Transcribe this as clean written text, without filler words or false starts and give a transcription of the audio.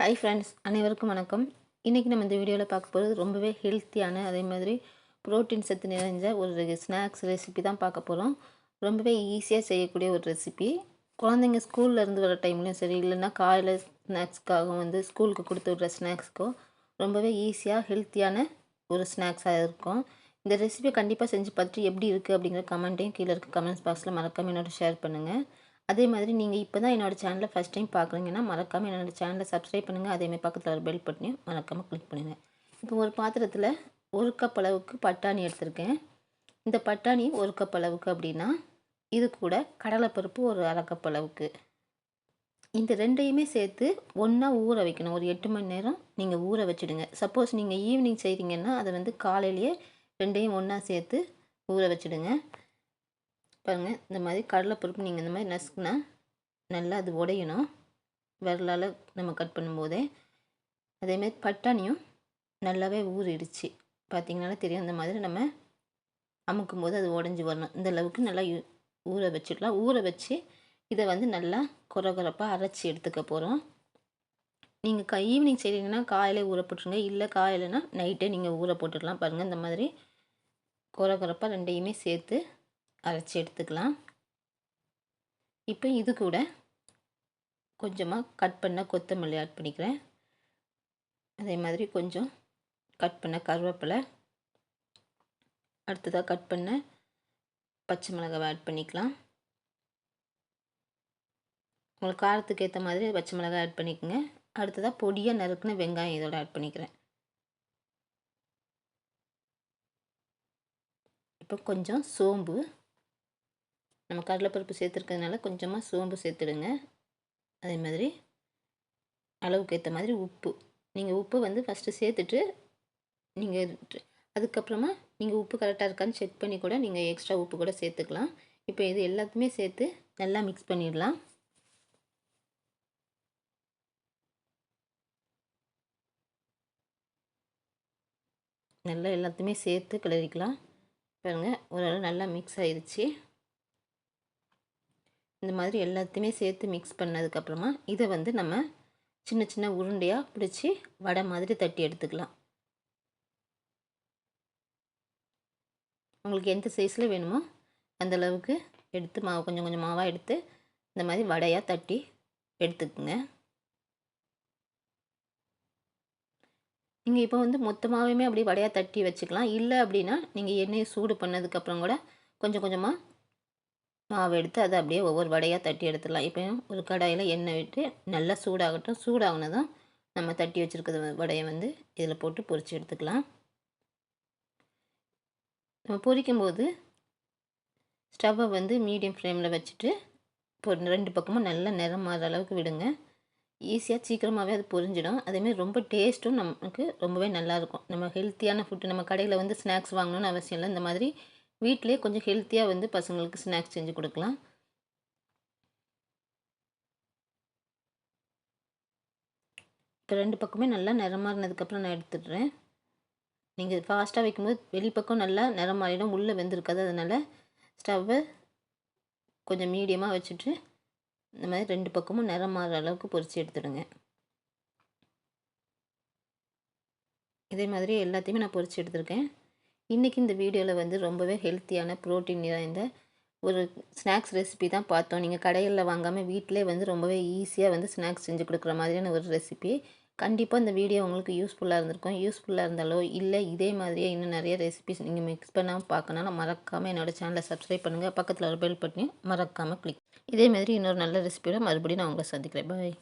Hi friends, அனைவருக்கும் வணக்கம். இன்றைக்கி நம்ம இந்த வீடியோவில் பார்க்க போகிறது ரொம்பவே ஹெல்த்தியான, அதே மாதிரி புரோட்டீன் சத்து நிறைஞ்ச ஒரு ஸ்நாக்ஸ் ரெசிபி தான் பார்க்க போகிறோம். ரொம்பவே ஈஸியாக செய்யக்கூடிய ஒரு ரெசிபி. குழந்தைங்க ஸ்கூல்லேருந்து வர டைம்லையும் சரி, இல்லைன்னா காலையில் ஸ்நாக்ஸ்க்காகவும் ஸ்கூலுக்கு கொடுத்து விட்ற ஸ்நாக்ஸ்க்கோ ரொம்பவே ஈஸியாக ஹெல்த்தியான ஒரு ஸ்நாக்ஸாக இருக்கும். இந்த ரெசிபியை கண்டிப்பாக செஞ்சு பார்த்துட்டு எப்படி இருக்குது அப்படிங்கிற கமெண்ட்டையும் கீழே இருக்க கமெண்ட்ஸ் பாக்ஸில் மறக்காமல் என்னோட ஷேர் பண்ணுங்கள். அதே மாதிரி நீங்கள் இப்போ தான் என்னோடய சேனலை ஃபஸ்ட் டைம் பார்க்குறீங்கன்னா மறக்காமல் என்னோடய சேனலை சப்ஸ்கிரைப் பண்ணுங்கள். அதேமாதிரி பக்கத்தில் ஒரு பெல் பட்டனையும் மறக்காமல் கிளிக் பண்ணுங்கள். இப்போ ஒரு பாத்திரத்தில் 1 கப் அளவுக்கு பட்டாணி எடுத்திருக்கேன். இந்த பட்டாணி 1 கப் அளவுக்கு அப்படின்னா இது கூட கடலைப்பருப்பு ஒரு 1/2 கப் அளவுக்கு. இந்த ரெண்டையுமே சேர்த்து ஒன்றா ஊற வைக்கணும். ஒரு 8 மணி நேரம் நீங்கள் ஊற வச்சுடுங்க. சப்போஸ் நீங்கள் ஈவினிங் செய்கிறீங்கன்னா அதை காலையிலேயே ரெண்டையும் ஒன்றா சேர்த்து ஊற வச்சுடுங்க. பாருங்கள், இந்த மாதிரி கடலைப்பருப்பு நீங்கள் இந்த மாதிரி நசுக்குனா நல்லா அது உடையணும், விரலால் நம்ம கட் பண்ணும்போதே. அதேமாதிரி பட்டாணியும் நல்லாவே ஊறிடுச்சு. பார்த்திங்கனாலே தெரியும், இந்த மாதிரி நம்ம அமுக்கும் போது அது உடஞ்சி வரணும். இந்த அளவுக்கு நல்லா ஊற வச்சுக்கலாம். ஊற வச்சு இதை நல்லா கொரகொரப்பாக அரைச்சி எடுத்துக்க போகிறோம். நீங்கள் ஈவினிங் செய்கிறீங்கன்னா காலையிலே ஊற போட்டுருங்க, இல்லை காலையிலனா நைட்டே நீங்கள் ஊற போட்டுடலாம். பாருங்கள், இந்த மாதிரி கொரகொரப்பாக ரெண்டையுமே சேர்த்து அரைச்சி எடுத்துக்கலாம். இப்போ இது கூட கொஞ்சமாக கட் பண்ண கொத்தமல்லி ஆட் பண்ணிக்கிறேன். அதே மாதிரி கொஞ்சம் கட் பண்ண கருவேப்பிலை, அடுத்ததாக கட் பண்ண பச்சை மிளகாய் ஆட் பண்ணிக்கலாம். உங்களுக்கு காரத்துக்கு ஏற்ற மாதிரி பச்சை மிளகாய் ஆட் பண்ணிக்கோங்க. அடுத்ததாக பொடியாக நறுக்குன வெங்காயம் இதோட ஆட் பண்ணிக்கிறேன். இப்போ கொஞ்சம் சோம்பு, நம்ம கடலைப்பருப்பு சேர்த்துருக்கிறதுனால கொஞ்சமாக சோம்பு சேர்த்துடுங்க. அதே மாதிரி அளவுக்கு ஏற்ற மாதிரி உப்பு. நீங்கள் உப்பு ஃபஸ்ட்டு சேர்த்துட்டு நீங்கள் அதுக்கப்புறமா நீங்கள் உப்பு கரெக்டாக இருக்கான்னு செக் பண்ணி கூட நீங்கள் எக்ஸ்ட்ரா உப்பு கூட சேர்த்துக்கலாம். இப்போ இது எல்லாத்தையுமே சேர்த்து நல்லா மிக்ஸ் பண்ணிடலாம். நல்லா எல்லாத்தையுமே சேர்த்து கிளறிக்கலாம். பாருங்கள், ஓரளவு நல்லா மிக்ஸ் ஆயிடுச்சு. இந்த மாதிரி எல்லாத்தையுமே சேர்த்து மிக்ஸ் பண்ணதுக்கப்புறமா இதை நம்ம சின்ன சின்ன உருண்டையாக பிடிச்சி வடை மாதிரி தட்டி எடுத்துக்கலாம். உங்களுக்கு எந்த சைஸில் வேணுமோ அந்த அளவுக்கு எடுத்து மாவு கொஞ்சம் கொஞ்சம் மாவாக எடுத்து இந்த மாதிரி வடையாக தட்டி எடுத்துக்குங்க. நீங்கள் இப்போ மொத்தமாகவே அப்படியே வடையாக தட்டி வச்சுக்கலாம். இல்லை அப்படின்னா நீங்கள் எண்ணெயை சூடு பண்ணதுக்கப்புறம் கூட கொஞ்சம் கொஞ்சமாக மாவு எடுத்து அதை அப்படியே ஒவ்வொரு வடையாக தட்டி எடுத்துடலாம். இப்போ ஒரு கடாயில் எண்ணெய் விட்டு நல்லா சூடாகட்டும். சூடாகினதும் நம்ம தட்டி வச்சுருக்கிற வடையை இதில் போட்டு பொரித்து எடுத்துக்கலாம். நம்ம பொரிக்கும்போது ஸ்டவ்வை மீடியம் ஃப்ளேமில் வச்சுட்டு இப்போ 2 பக்கமும் நல்லா நிறம் மாறுற அளவுக்கு விடுங்க. ஈஸியாக சீக்கிரமாகவே அது பொரிஞ்சிடும். அதேமாதிரி ரொம்ப டேஸ்ட்டும் நமக்கு ரொம்பவே நல்லாயிருக்கும். நம்ம ஹெல்த்தியான ஃபுட்டு நம்ம கடையில் ஸ்நாக்ஸ் வாங்கணும்னு அவசியம் இல்லை. இந்த மாதிரி வீட்டிலே கொஞ்சம் ஹெல்த்தியாக பசங்களுக்கு ஸ்நாக்ஸ் செஞ்சு கொடுக்கலாம். இப்போ 2 பக்கமே நல்லா நிறம் மாறினதுக்கப்புறம் நான் எடுத்துடுறேன். நீங்கள் ஃபாஸ்ட்டாக வைக்கும்போது வெளிப்பக்கம் நல்லா நிறம் மாறிடும், உள்ளே வெந்திருக்காது. அதனால் ஸ்டவ்வை கொஞ்சம் மீடியமாக வச்சுட்டு இந்த மாதிரி 2 பக்கமும் நிறம் மாறுற அளவுக்கு பொரித்து எடுத்துடுங்க. இதே மாதிரி எல்லாத்தையுமே நான் பொரித்து எடுத்துருக்கேன். இன்றைக்கி இந்த வீடியோவில் ரொம்பவே ஹெல்த்தியான ப்ரோட்டீன் நிறைந்த ஒரு ஸ்நாக்ஸ் ரெசிபி தான் பார்த்தோம். நீங்கள் கடைகளில் வாங்காமல் வீட்டிலே ரொம்பவே ஈஸியாக ஸ்நாக்ஸ் செஞ்சு கொடுக்குற மாதிரியான ஒரு ரெசிபி. கண்டிப்பாக இந்த வீடியோ உங்களுக்கு யூஸ்ஃபுல்லாக இருந்திருக்கும். யூஸ்ஃபுல்லாக இருந்தாலோ இல்லை இதே மாதிரியே இன்னும் நிறைய ரெசிபிஸ் நீங்கள் மிக்ஸ் பண்ணாமல் பார்க்கணுன்னா மறக்காமல் என்னோடய சேனலை சப்ஸ்கிரைப் பண்ணுங்கள். பக்கத்தில் ஒரு பெல் பட்டனையும் மறக்காமல் கிளிக். இதே மாதிரி இன்னொரு நல்ல ரெசிபியோட மறுபடியும் நான் உங்களை சந்திக்கிறேன். பாய்.